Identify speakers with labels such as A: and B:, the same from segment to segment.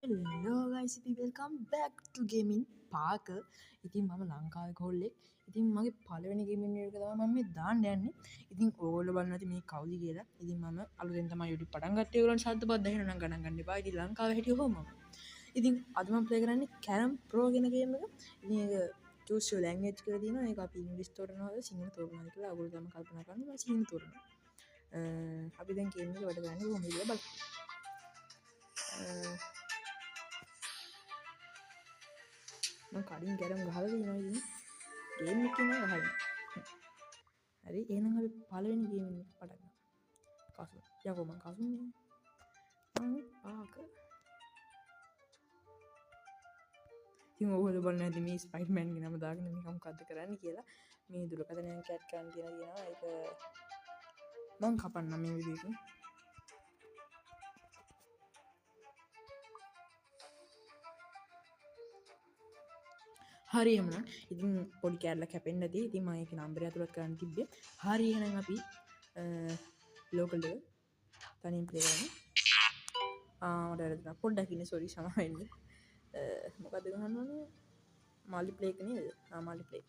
A: Hello guys, welcome back to Gaming Park. ඉතින් මම ලංකාවේ කොල්ලෙක්. ඉතින් මගේ පළවෙනි ගේමින් එක තමයි මම මේ දාන්න යන්නේ. ඉතින් ඕගොල්ලෝ බලන්න ඇති මේ කවුද කියලා. ඉතින් මම අලුතෙන් තමයි YouTube පටන් ගත්තේ. ඒගොල්ලන් ශබ්ද පද ඇහෙනවා නම් ගණන් ගන්න එපා. ඉතින් ලංකාවේ හිටියෝ කොහොමද? ඉතින් අද මම ප්ලේ කරන්නේ Carrom Pro කියන ගේම් එක. ඉතින් ඒක choose your language කියලා තියෙනවා. ඒක අපි ඉංග්‍රීසි තෝරනවාද සිංහල තෝරනවාද කියලා ඔයගොල්ලෝ තමයි කල්පනා කරන්න. මම සිංහල තෝරනවා. අපි දැන් ගේම් එක වැඩ ගන්නේ කොහොමද කියලා බලමු. මම කලින් කැරම් ගහලා තියෙනවා ඉතින් ගේම් එකේ නෑ ගහන්නේ. හරි එහෙනම් අපි පළවෙනි ගේම් එක පටන් ගමු. කසු. යකෝ මං කසුන්නේ. මං පාක. ඉතින් ඔයගොල්ලෝ බලන්න ඇති මේ ස්පයිඩර්මෑන් ගේ නම දාගෙන මේක මොකද්ද කරන්නේ කියලා. මේ දුරකථනයන් කැට් ගන්න තියෙනවා. ඒක මං කපන්නම් මේ වීඩියෝ එකෙන්. හරි එහෙනම් ඉතින් පොඩි කෑල්ලක් කැපෙන්න ඇති. ඉතින් මම ඒකේ නම්බරය අතුලත් කරන්න තිබ්බේ. හරි එහෙනම් අපි ලෝකල් එක තනියෙන් ප්ලේ කරමු. මට වැරදුනා පොඩ්ඩක් ඉන්නේ සෝරි සමා වෙන්න. මොකද්ද ගහන්න ඕනේ? මල්ටි ප්ලේ එක නේද? Multi play.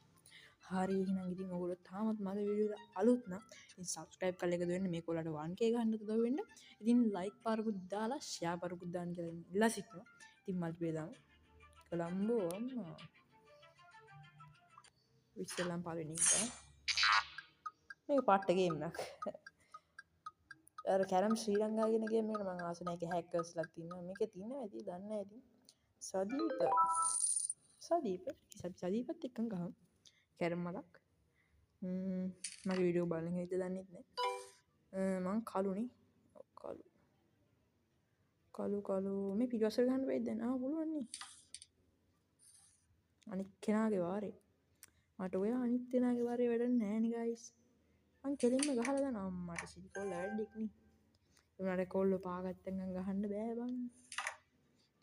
A: හරි එහෙනම් ඉතින් ඔයගොල්ලෝ තාමත් මගේ වීඩියෝ එක අලුත් නම් ඉතින් subscribe කරලා එකතු වෙන්න මේක ඔයාලට 1k ගන්න උදව් වෙන්න. ඉතින් like පාරකුත් දාලා share පාරකුත් දාන්න කියලා ඉල්ලා සිටිනවා. ඉතින් මල්ටි ප්ලේ දාමු. කොලම්බෝ අම්මා විශ්සලම් පලවෙනි එක. මේක පට්ට ගේම් එකක්. අර කැරම් ශ්‍රී ලංකා කියන ගේම් එකට මම ආස නැහැ. ඒක හැකර්ස්ලා තියෙනවා. මේකේ තියෙනවා ඇති දන්නේ නැහැ ඉතින්. සදීපත් එක්කම ගහමු. කැරම් මලක්. මගේ වීඩියෝ බලන හින්දා දන්නෙත් නැහැ. මං කළුනේ. කළු මේ පිටිපස්සට ගහන්න බෑද දැන්? පුළුවන් නේ. අනිත් කෙනාගේ වාරේ. මට ඔය අනිත් කෙනාගේ වාරේ වැඩක් නැහැ නේ ගයිස්. මං කෙලින්ම ගහලා දාන අම්මට සිරිකොල්ල වැඩක් නේ. උනාට කොල්ල පාගත්තන් ගහන්න බෑ බං.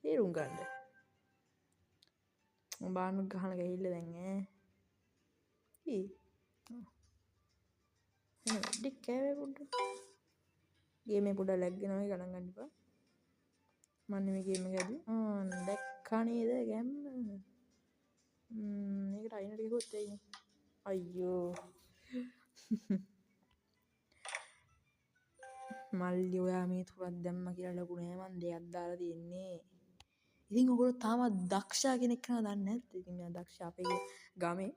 A: තේරුම් ගන්න. මම බාන්න ගහන ගහිල්ල දැන් ඈ. ඊ. එන වැඩක් කෑවේ පොඩ්ඩක්. ගේමේ පොඩ්ඩක් ලැග් වෙනවා ගණන් ගන්න එපා. මම මේ ගේම් එක ඇදුවේ. දැක්කා නේද ගැම්ම. මේකට අයිනට ගිහුවොත් එයිනේ. අයියෝ. මල්ලි ඔයා මේ තුරක් දැම්ම කියලා ලොකු නෑ මන් දෙයක් දාලා තියෙන්නේ. ඉතින් ඔයගොල්ලෝ තාමත් දක්ෂා කෙනෙක් කරනවා දන්නේ නැද්ද? ඉතින් මම දක්ෂා අපේ ගමේ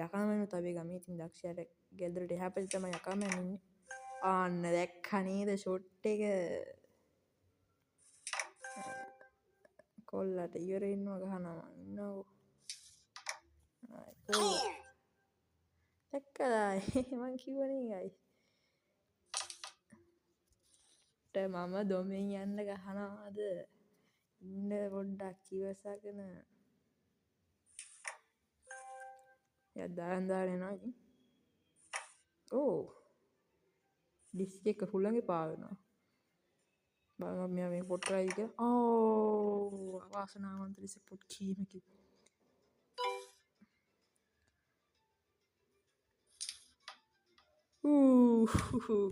A: යකාමනුත් අපේ ගමේ ඉතින් දක්ෂයාට ගෙදරට එහා පැත්තේ තමයි යකාමන් ඉන්නේ. ආන්න දැක්කා නේද ෂොට් එක. කොල්ලට ඉවර ඉන්නවා ගහනවා ඉන්නකෝ. දැක්කලා මං කිව්වනේ ගයි. මම දොමෙන් යන්න ගහනවාද? ඉන්න පොඩ්ඩක් ඉවසගෙන. දාලා එනවා ඉතින්. ඕ ඩිස්ක් එක හුළඟේ පාවෙනවා. බලන්න මෙයා මේ පොට් කරයිද කියලා. ඕ අවාසනාවන්ත ලෙස පොට් කීමකි.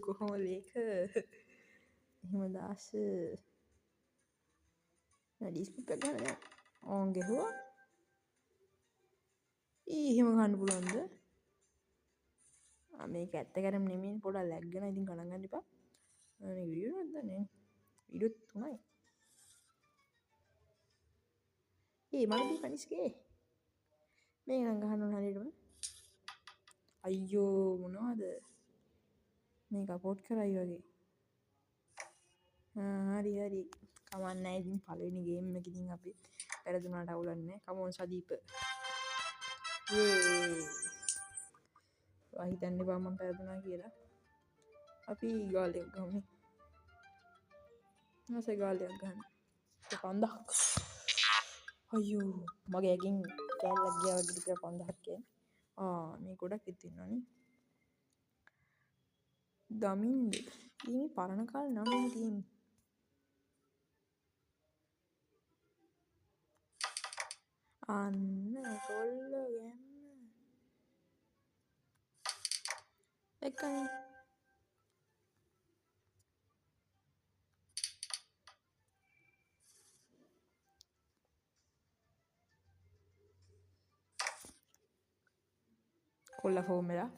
A: කොහොමද ඒක? එහෙම දාස. ඩිස්ක් එක ගන්න. ඕන් ගෙහුවා. එහෙම ගන්න පුළුවන්ද? මේක ඇත්ත කරම නෙමෙයි පොඩක් ලැග් වෙනවා. ඉතින් ගණන් ගන්න එපා. මේ වීඩියෝ එකක් දාන්නේ. වීඩියෝ 3යි. මට දී කනිස්කේ. මේ නම් ගහන්න ඕන හරියටම. අයියෝ මොනවද? මේක අපෝඩ් කරයි වගේ. හරි කමක් නැහැ. ඉතින් පළවෙනි ගේම් එක ඉතින් අපි පෙරදුනාට අවුලක් නැහැ. කමෝන් සදීප. හිතන්න එපා මම පෙරදුනා කියලා. අපි ගාලයක් ගමු. නැසේ ගාලයක් ගන්න. 5000ක්. අයියෝ මගේ ඇඟින් කෑල්ලක් ගියා වගේ ටික 5000ක් කියන්නේ. මේ ගොඩක් ඉතින්නනේ. දමින්ද ඊමි පරණ කාලේ නම් නේ තියෙන්නේ. අන්න කොල්ලෝ ගැම්ම. එක්කනේ. කොල්ල ෆෝම් වෙලා.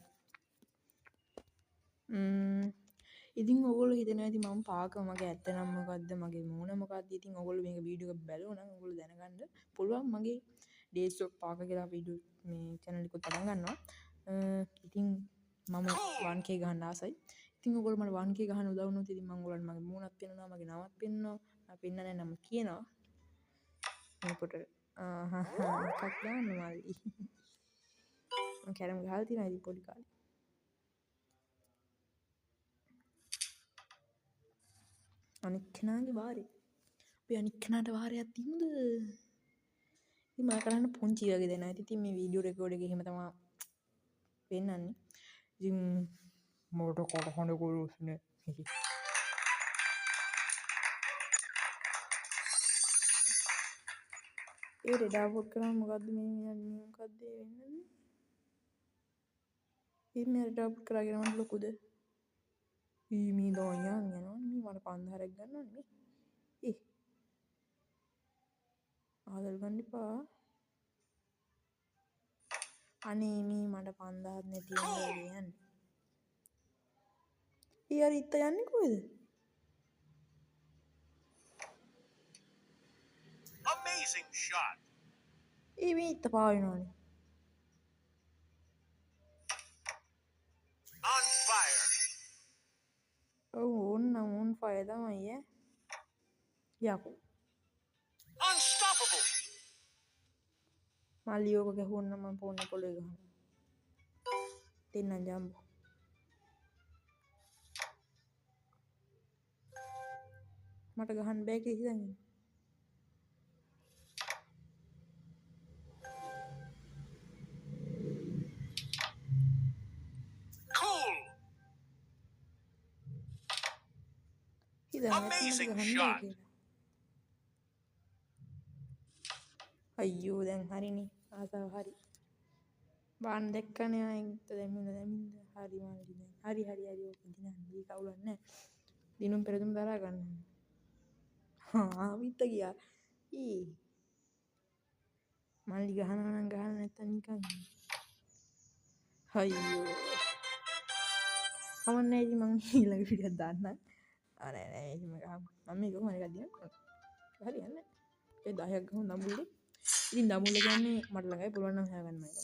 A: ඉතින් ඔගොල්ලෝ හිතනවා ඇති මම පාක මගේ ඇත්ත නම් මොකද්ද මගේ මූණ මොකක්ද? ඉතින් ඔගොල්ලෝ මේක වීඩියෝ එක බලුවා නම් ඔගොල්ලෝ දැනගන්න පුළුවන් මගේ ඩේස් ඔෆ් පාක කියලා වීඩියෝ මේ channel එකත් පටන් ගන්නවා. ඉතින් මම 1k ගහන්න ආසයි. ඉතින් ඔයගොල්ලෝ මට 1k ගහන්න උදව් වුණොත් ඉතින් මම ඔයගොල්ලන්ට මගේ මූණත් පෙන්නනවා මගේ නමත් පෙන්නනවා. මම පෙන්නන්නේ නම කියනවා. මේ පොතට එකක් දාන්න මල්ලි. මම කැරම් ගහලා තියෙනවා ඉතින් පොඩි කාලේ. අනික් කෙනාගේ වාරේ. අපි අනික් කෙනාට වාරයක් තියමුද? ඉතින් මම කරන්න පුංචි වගේ දෙනවා. ඉතින් මේ වීඩියෝ රෙකෝඩ් එකේ එහෙම තමයි පෙන්නන්නේ. ඉතින් මට කටහඬ ගොරෝසු නෑ. ඒ රෙඩාපොට් කරාම මොකද්ද මේ යන්නේ මොකද්ද වෙන්නේ? මේ රෙඩාපොට් කරගෙන මට ලොකුද? මේ දෝයන් යනවා මේ මට 5000ක් ගන්නවනේ මේ. ආදල් ගන්න එපා. අනේ මේ මට 5000ක් නැති වෙනවා යන්නේ. ඊයර ඉත්ත යන්නේ කොහෙද?
B: Amazing shot.
A: මේ ඉත්ත පාවෙනවනේ.
B: On fire.
A: ඕන්න on fire තමයි ඈ. යකෝ.
B: Unstoppable.
A: මල්ලි ඕක ගැහුවොත් නම් මම ෆෝන් එක පොළවේ ගහනවා. දෙන්නම් ජම්බෝ. මට ගහන්න බෑ කියලා හිතන්නේ.
B: Cool. Amazing shot.
A: අයියෝ දැන් හරිනේ ආසාව හරි. බාන්න දැක්කනේ ආයෙත් දැම්මින්ද හරි මල්ලි දැන්. හරි ඕක දිනන්න දී කවුලක් නැහැ. දිනුම් පෙරදුම් දරා ගන්න. ආවිත ගියා. මල්ලි ගහනවා නම් ගහන්න නැත්තම් නිකන්. අයියෝ. කවන්නේ ඉතින් මං ඊළඟ වීඩියෝ එකක් දාන්නම්. නෑ එහෙම ගහමු. මම මේක කොහොමද එකක් දිනන්නේ? හරියන්නේ. ඒ 10ක් ගහමු නඹුල්ලේ. ඉතින් නඹුල්ල කියන්නේ මට ළඟයි පුළුවන් නම් හොයාගන්න මේක.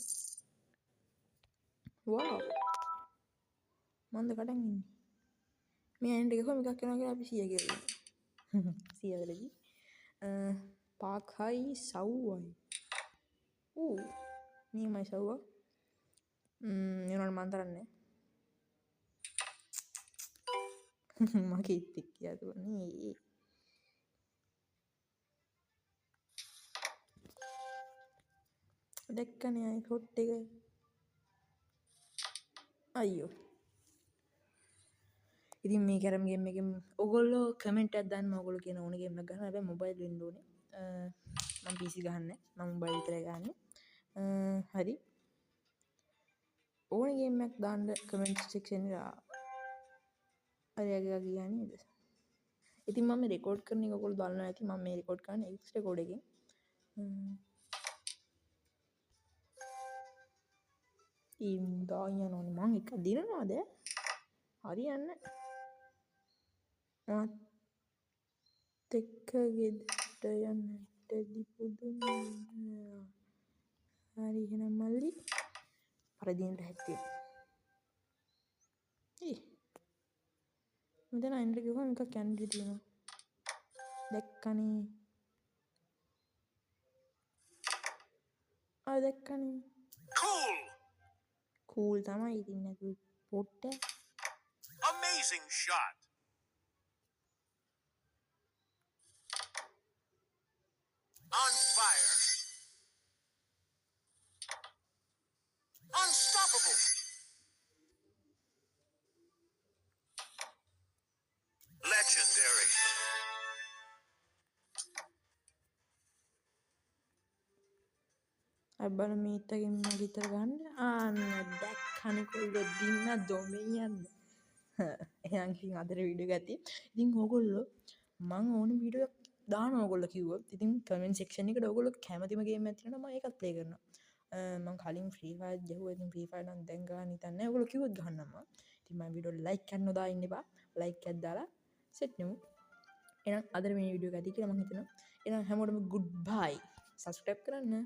A: වව්. මන්ද කඩන් ඉන්නේ. මේ ඇන්ඩ් එක කොහොම එකක් කරනවා කියලා අපි 100 කියලා. 100 වලදී. පාක්හයි සව්වයි. නියමයි සව්වා. ඒනවල මන් තරන්නේ. මගේ ඉතික් කියලා දුවන්නේ. දැක්කනේ අය කොට් එක. අයියෝ. ඉතින් මේ කැරම් ගේම් එකෙන් ඔයගොල්ලෝ කමෙන්ට් එකක් දාන්න ඔයගොල්ලෝ කියන ඕන ගේම් එකක් ගන්න. හැබැයි මොබයිල් වෙන්න ඕනේ. මම PC ගහන්නේ. මම මොබයිල් විතරයි ගහන්නේ. හරි. ඕන ගේම් එකක් දාන්න කමෙන්ට් සෙක්ෂන් එකේ අරයගේ ගියා නේද? ඉතින් මම රෙකෝඩ් කරන එක ඔයගොල්ලෝ බලනවා ඇති. මම මේ රෙකෝඩ් කරන්නේ X රෙකෝඩ් එකෙන්. දායනෝනේ මං එක දිනනවාද? හරියන්නේ. මත් එක්ක ගෙදරට යන්නට දිපුදුම. හරි එහෙනම් මල්ලි. පරදිනට හැත්තේ. මෙතන අයින්ට ගිහුවම එකක් කැන්ඩි තියෙනවා. දැක්කනේ. දැක්කනේ. කූල් තමයි ඉතින් නැතු පොට්ට.
B: Amazing shot. On fire. Unstoppable. Legendary.
A: අබ්බල මීත්තගෙන් මගේ විතර ගන්න. ආන්න දැක්කනේ කොල්ලෝ දින්න දොමෙන් යන්න. එහෙනම් ඉතින් අදට වීඩියෝ එක ඇති. ඉතින් ඕගොල්ලෝ මං ඕන වීඩියෝ එකක් දානවා ඕගොල්ලෝ කිව්වොත්. ඉතින් කමෙන්ට් සෙක්ෂන් එකට ඕගොල්ලෝ කැමතිම ගේම් එකක් තියෙනවා නම් මම ඒකත් ප්ලේ කරනවා. මම කලින් ෆ්‍රී ෆයර් ගැහුවා. ඉතින් ෆ්‍රී ෆයර් නම් දැන් ගන්න හිතන්නේ නැහැ. ඔයගොල්ලෝ කිව්වොත් ගහන්නම් මම. ඉතින් මම වීඩියෝ ලයික් කරන්න නොදා ඉන්න එපා. ලයික් එකක් දාලා සෙට් නෙමු. එහෙනම් අද මේ වීඩියෝ එක ඇති කියලා මම හිතනවා. එහෙනම් හැමෝටම ගුඩ් බයි. සබ්ස්ක්‍රයිබ් කරන්න.